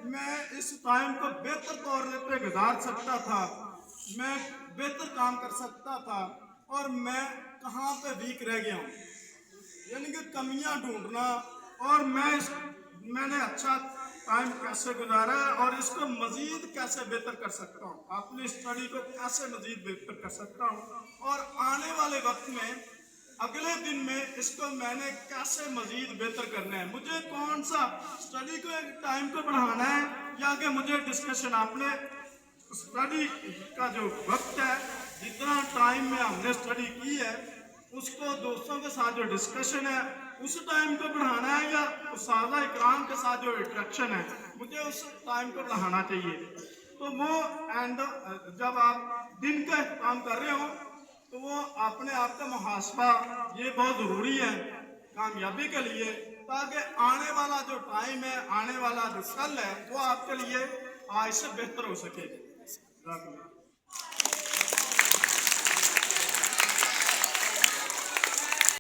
میں اس ٹائم کو بہتر طور پہ گزار سکتا تھا، میں بہتر کام کر سکتا تھا، اور میں کہاں پہ ویک رہ گیا ہوں، یعنی کہ کمیاں ڈھونڈنا، اور میں نے اچھا ٹائم کیسے گزارا ہے اور اس کو مزید کیسے بہتر کر سکتا ہوں، اپنی اسٹڈی کو کیسے مزید بہتر کر سکتا ہوں، اور آنے والے وقت میں اگلے دن میں اس کو میں نے کیسے مزید بہتر کرنا ہے، مجھے کون سا اسٹڈی کو ٹائم کو بڑھانا ہے، یا کہ مجھے ڈسکشن اپنے اسٹڈی کا جو وقت ہے، جتنا ٹائم میں ہم نے اسٹڈی کی ہے اس کو دوستوں کے ساتھ جو ڈسکشن ہے اس ٹائم کو بڑھانا ہے، یا اساتذہ اکرام کے ساتھ جو انٹریکشن ہے مجھے اس ٹائم کو بڑھانا چاہیے۔ تو وہ جب آپ دن کا کام کر رہے ہوں تو وہ اپنے آپ کا محاسبہ یہ بہت ضروری ہے کامیابی کے لیے، تاکہ آنے والا جو ٹائم ہے، آنے والا جو کل ہے وہ آپ کے لیے آج سے بہتر ہو سکے۔